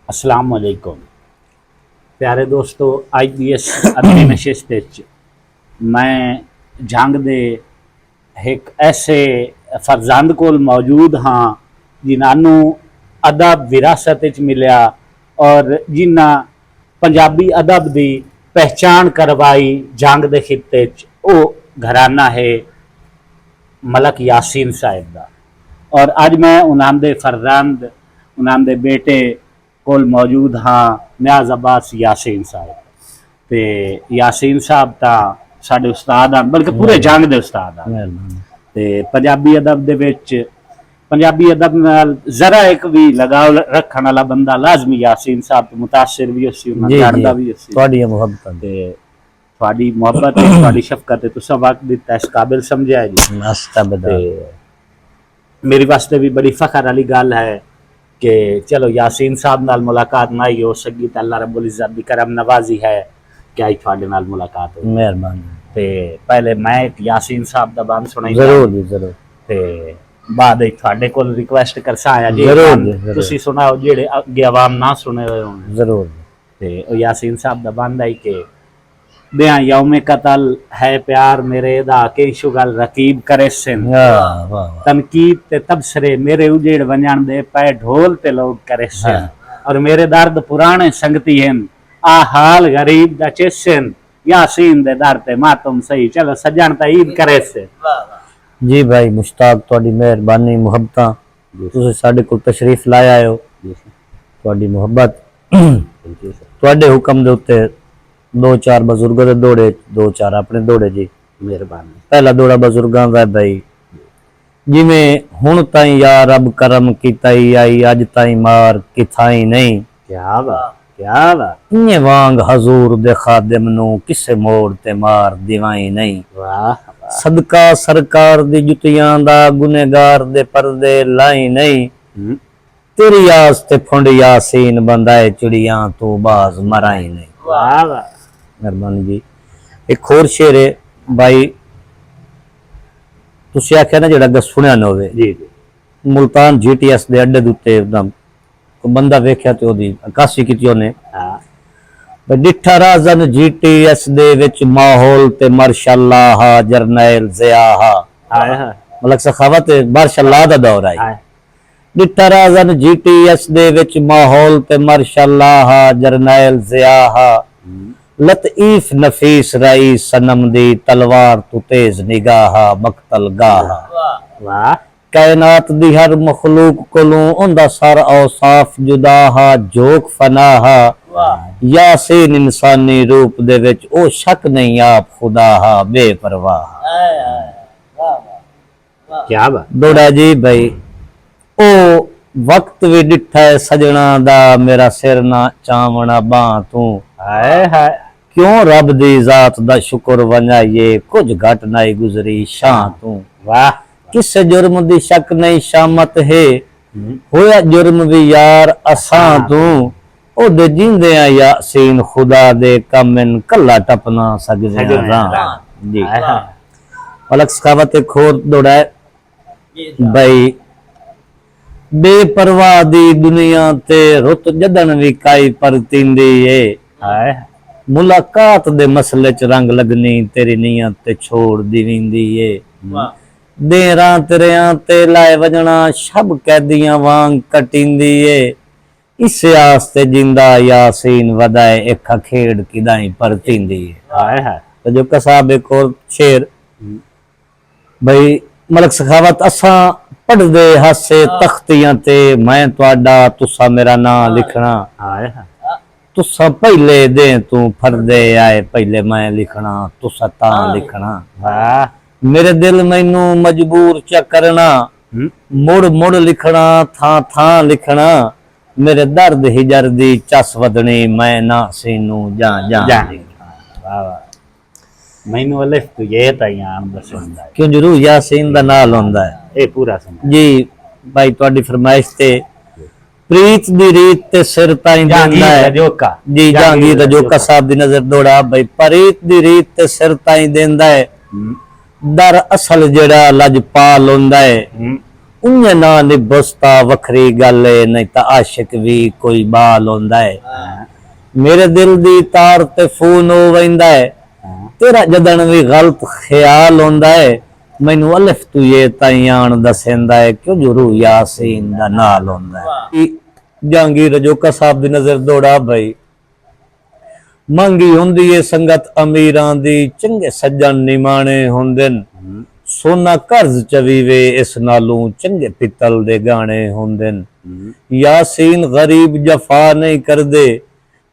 अस्सलाम वालेकुम प्यारे दोस्तों, अज की इस अगली नशिस्त मैं जंग दे एक ऐसे फरजंद कोल मौजूद हाँ जिन्होंने अदब विरासत मिलिया और जिन्ना पंजाबी अदब की पहचान करवाई जंग दे खिते वो घराना है मलक यासीन साहिब का। और अज मैं उन्होंने फरजंद उन्होंने बेटे कोल मौजूद हाँ न्याज अब्बास यासीन साहब। ते यासीन साहब ता साडे उस्ताद हैं, बल्कि पूरे जंग दे उस्ताद हैं। ते पंजाबी अदब दे विच पंजाबी अदब नाल जरा एक भी लगाव रखने वाला बंदा लाजमी यासीन साहब तो मुतासिर भी उसी जाणदा भी उसी तुहाडी मोहब्बत ते तुहाडी मोहब्बत तुहाडी शफकत है तुसा वक्त दिता इस काबिल समझिया जी। मस्तबदा मेरे वास्ते भी बड़ी फखर वाली गल है कि चलो यासीन साहब नाल मुलाकात ना ही हो सकी तो अल्लाह रब्बुल इज्जत दी करम नवाजी है कि आज तुहाडे नाल मुलाकात हो। मेहरबानी। ते पहले मैं एक यासीन साहब दा बंद सुनाई जरूर जी जरूर। ते बाद एक तुहाडे कोल रिक्वेस्ट करसा आया जी जरूर जी जरूर। तुसी सुनाओ जेड़े अगे आवाम ना सुने हुए होण। जरूर ते ओ यासीन साहब दा बंद आई के बेआ यौमे कतल है प्यार मेरे दा के शुगल रकीब करे सिन वाह वाह तनकीद ते तबसरे मेरे उजेड़ वंजण दे पै ढोल ते लोग करे सिन और मेरे दर्द पुराने संगती हैं आ हाल गरीब दा चेसन यासीन दे दर ते मातम सही चलो सजन ता ईद करे से। जी भाई मुश्ताक तुहाडी मेहरबानी मुहब्बतां तुसीं साडे कोल तशरीफ लाया हो तुहाडी मुहब्बत तुहाडे हुक्म दे उत्ते दो चार बजुर्गों दे दौड़े दो चार अपने दौड़े जी। मेहरबानी। पहला दौड़ा बजुर्गां दा भाई जिवें हुण ताईं या रब करम कीताई आई अज ताईं मार किथाई नहीं क्या बात क्या बात इन्ने वांग हजूर दे खादिम नू किसे मोड़ ते मार दिवाई नहीं। वाह सदका सरकार दी जुतियां दा गुनेगार दे पर्दे लाई नहीं तेरी आस ते फुंड यासीन बंदाए चिड़ियां तू बाज मराई नहीं। वाह वाह मेहरबानी जी। एक होर शेर है भाई तुसी आख्या ना जेड़ा सुनिया ना होवे जी जी मुल्तान जीटीएस दे अड्डे दे उत्ते एकदम को बंदा वेख्या ते ओदी अकासी कीती ओने हाँ डिठा राजन जीटीएस दे विच माहौल ते माशाअल्लाह जरनैल ज़िया हाय हाय मलक सखावत माशाअल्लाह दा दौर आई हाय डिठा राजन जीटीएस दे विच माहौल ते माशाअल्लाह जरनैल ज़िया लतीफ नफीस रई सनम दी तलवार तू तेज निगाह मकतल गाह वाह कायनात दी हर मखलूक कोलों उंदा सर औसाफ जुदाहा जोक फनाहा यासीन इंसानी रूप दे विच ओ शक नहीं आप खुदाहा बेपरवाह। क्या बात दौड़ा जी भाई ओ वक्त भी डिठा है सजना दा मेरा सिर ना चावना बां तू हाय हाय क्यों रब दी जात दा शुक्र वंजाइए कुछ घट नहीं गुजरी शां तू वाह किस जुर्म दी शक नहीं शामत है होया जुर्म भी यार असां तू ओ दे जिंदे आ यासीन खुदा दे कमन कल्ला टपना सकदे जी। अलग सखावत एक होर दौड़ा है भाई बेपरवाह दी दुनिया ते रुत जदन भी काई परतींदी है हाय मुलाकात दे मसले च रंग लगनी तेरी नीयत ते छोड़ दी विंदी है देरां तेरियां ते लाए वजना शब कैदियां वांग कटिंदी है इस आस्ते जिंदा यासीन वदाए एक खेड़ किदाई परतींदी है। हाय हाय तो जो कसाब एक और शेर भाई मलक सखावत असा पढ़दे हासे तख्तियां ते मैं तुहाडा तुसा मेरा नाम लिखना हाय हाय तुसा पहले दे तू फरदे आए पहले मैं लिखना तुसा ता लिखना वाह मेरे दिल मैनू मजबूर च करना मुड़ मुड़ लिखना था था लिखना मेरे दर्द हिजर दी चस वदनी मैं ना सीनू जा जा वाह वाह मैनू अलिफ तो ये तैयार दसंदा है क्यों जरूर यासीन दा नाल होंदा है ए पूरा सुन जी भाई तुहाडी फरमाइश ते प्रीत दी रीत ते सिर ताई देंदा है जोका जी जहांगीर रजोका साहब दी नजर दौड़ा भाई प्रीत दी रीत ते सिर ताई देंदा है दर असल जेड़ा लजपाल होंदा है उन्हें ना निभसता वखरी गल है, नहीं तो आशिक भी कोई बाल होंदा है। मेरे दिल दी तार ते फोन हो वैंदा है, तेरा जदन भी गलत ख्याल होंदा है। मैनू अलिफ तू ये ताईयान दसेंदा है, क्यों जुरू यासीन दा नाल होंदा है। जहांगीर रजोका साहब दी नजर दौड़ा भाई, मंगी हुंदी है संगत अमीरां दी, चंगे सज्जन निमाणे हुंदे न। सोना कर्ज चवीवे इस नालों, चंगे पित्तल दे गाने हुंदे न। यासीन गरीब जफा नहीं करदे,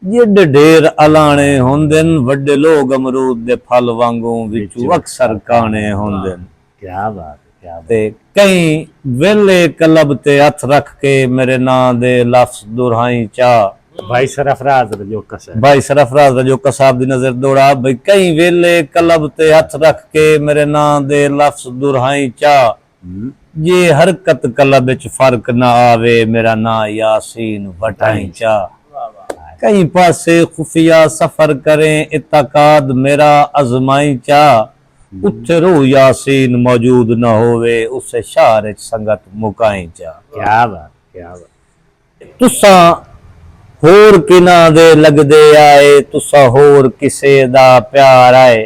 जिड ढेर अलाने हुंदे न। वड्डे लोग अमरूद दे फल वांगू विचू अक्सर काने हुंदे न। क्या बात है, क्या बात। ते कई वेले कलब ते हथ रख के मेरे नां दे लफ्ज दुरहाई चा। भाई सरफराज रजोका साहब, भाई सरफराज रजोका साहब दी नजर दौड़ा भाई, कई वेले कलब ते हथ रख के मेरे नां दे लफ्ज दुरहाई चा। ये हरकत कलब विच फर्क ना आवे, मेरा नां यासीन वटाई चा। कई पासे खुफिया सफर करें इत्तकाद मेरा अजमाई चा। उत्थे रूह यासीन मौजूद न होवे, उसे शहर विच संगत मुकाई चा। क्या बात, क्या बात। तुसा होर किना दे लगदे आए, तुसा होर किसे दा प्यार आए।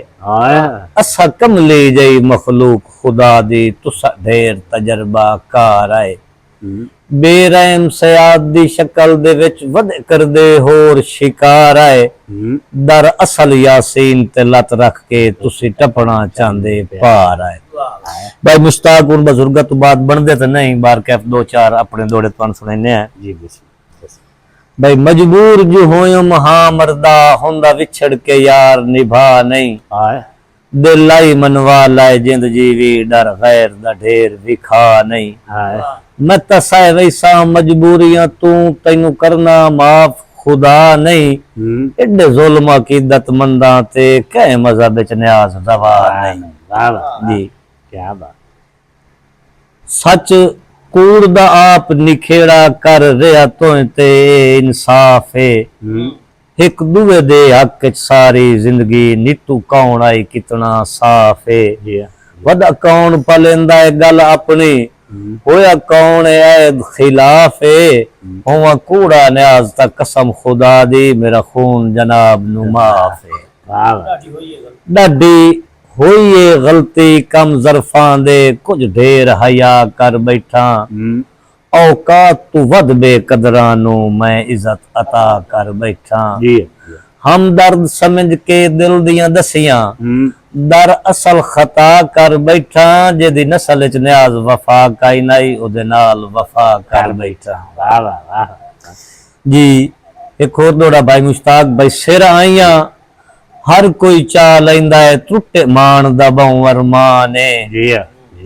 असा कमली जई मखलूक खुदा दी, तुसा ढेर तजर्बा कार आए। बेरहम सयाद दी शक्ल दे विच वधे करदे होर शिकार आए। दर असल यासीन ते लत रख के तुसी टपना चाहंदे पार आए। भाई मुश्ताक उन बुजुर्गां तो बात बनदे ते नहीं, बार कैफ दो चार अपने दौड़े तुहानू सुनाने हैं जी। भाई मजबूर जो होयो महा मरदा, होंदा विछड़ के यार निभा नहीं। दिल लाई मनवा लाए जिंद जीवी, डर गैर दा ढेर विखा नहीं। मैं तसा वैसा मजबूरियां तू, तैनू करना माफ खुदा नहीं। एडे जुल्म अकीदत मंदा ते कै मजहब विच न्याज रवा नहीं। जी क्या बात। सच कूड़ दा आप निखेड़ा कर रहा तो ते इंसाफ है। एक दुए दे हक च सारी जिंदगी, नीतू कौन आई कितना साफ है। वदा कौन पलेंदा है गल अपनी, होया कौन है खिलाफ है। होवा कूड़ा न्याज ता कसम खुदा दी, मेरा खून जनाब नु माफ है। डाडी होई ये गलती कम जरफां दे, कुछ ढेर हया कर बैठा। औकात तू वध बेकदरां नू, मैं इज्जत अता कर बैठा। हम दर्द समझ के दिल दियां दसियां, दर असल खता कर बैठा। जेदी नस्ल च न्याज वफा काई नाई, ओदे नाल वफा कर बैठा। वाह वाह वाह जी। एक होर दौड़ा भाई मुश्ताक भाई, सिर आईयां हर कोई चा लैंदा है, त्रुटे मान दा बहु अरमान है।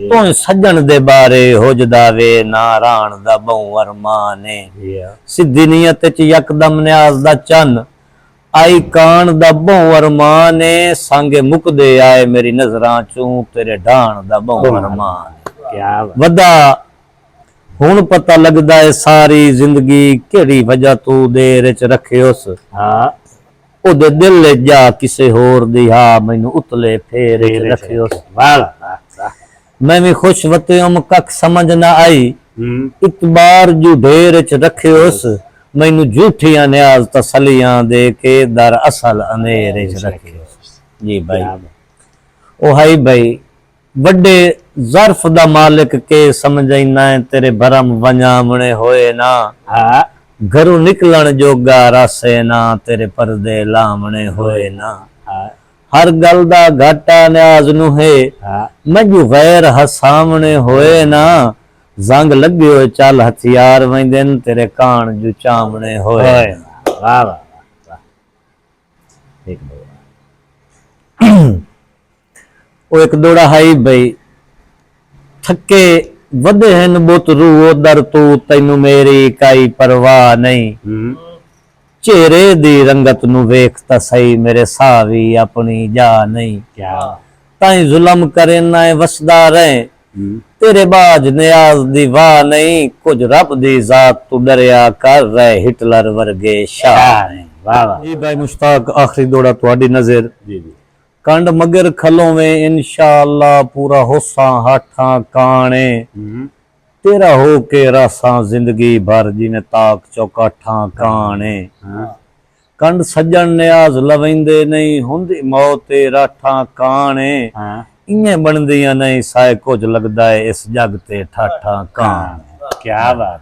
तो सज्जन दे बारे होजदा वे, नाराण दा बहु अरमान है। सिद्धी नियत च यकदम न्याज दा चन, आई कान दा बहु अरमान है। सांगे मुकदे आए मेरी नजरां चूं, तेरे ढाण दा बहु अरमान। क्या वदा हुण पता लगदा है सारी जिंदगी, केड़ी वजह तू देर च रखियोस। ओदे दिल जा किसे होर दी, हा मैनू उतले फेरे रखियो। मैं भी खुश वतियम कख समझ ना आई, इतबार जो ढेर च रखियोस। मैनू झूठियां न्याज तसलियां दे के, दर असल अनेरे च रखियोस। जी भाई ओ हाई भाई, वड्डे ज़र्फ दा मालिक के समझाइना है, तेरे भरम वंजामणे होए ना। घरों निकलन जोगा रासे ना, तेरे पर्दे लामने होए ना। हर गल दा घाटा न्याज नू है, मजू गैर हसामने होए ना। जंग लगे होए चल हथियार वैंदे न, तेरे कान जो चामने होए। वाह वाह। एक दौड़ा हाई भाई, थके वधे हन बुत रूह दर तू, तैनू मेरी काई परवाह नहीं। चेहरे दी रंगत नू वेख ता सही, मेरे सावी अपनी जा नहीं। क्या ताई जुल्म करे ना वसदा रहे, तेरे बाज न्याज दी वाह नहीं। कुछ रब दी जात तू डरिया कर रहे, हिटलर वर्गे शाह नहीं। वाह वाह। जी भाई मुश्ताक आखिरी दौड़ा तुहाडी नजर। जी। कंड मगर खलोवे इंशाअल्लाह, पूरा होसा हाठा काने। ਤੇਰਾ ਹੋ ਕੇ ਰਾਸਾਂ ਜ਼ਿੰਦਗੀ ਭਰ ਜਿਵੇਂ ਤਾਕ ਚੌਕਾਠਾਂ ਕਾਣੇ ਹਾਂ ਕੰਡ ਸੱਜਣ ਨਿਆਜ਼ ਲਵੈਂਦੇ ਨਹੀਂ ਹੁੰਦੀ ਮੌਤ ਤੇ ਰਾਠਾਂ ਕਾਣੇ ਹਾਂ ਇੰਨੇ ਬਣਦੀਆਂ ਨਹੀਂ ਸਾਏ ਕੁਝ ਲੱਗਦਾ ਏ ਇਸ ਜਗ ਤੇ ਠਾਠਾਂ ਕਾਣੇ ਕੀ ਬਾਤ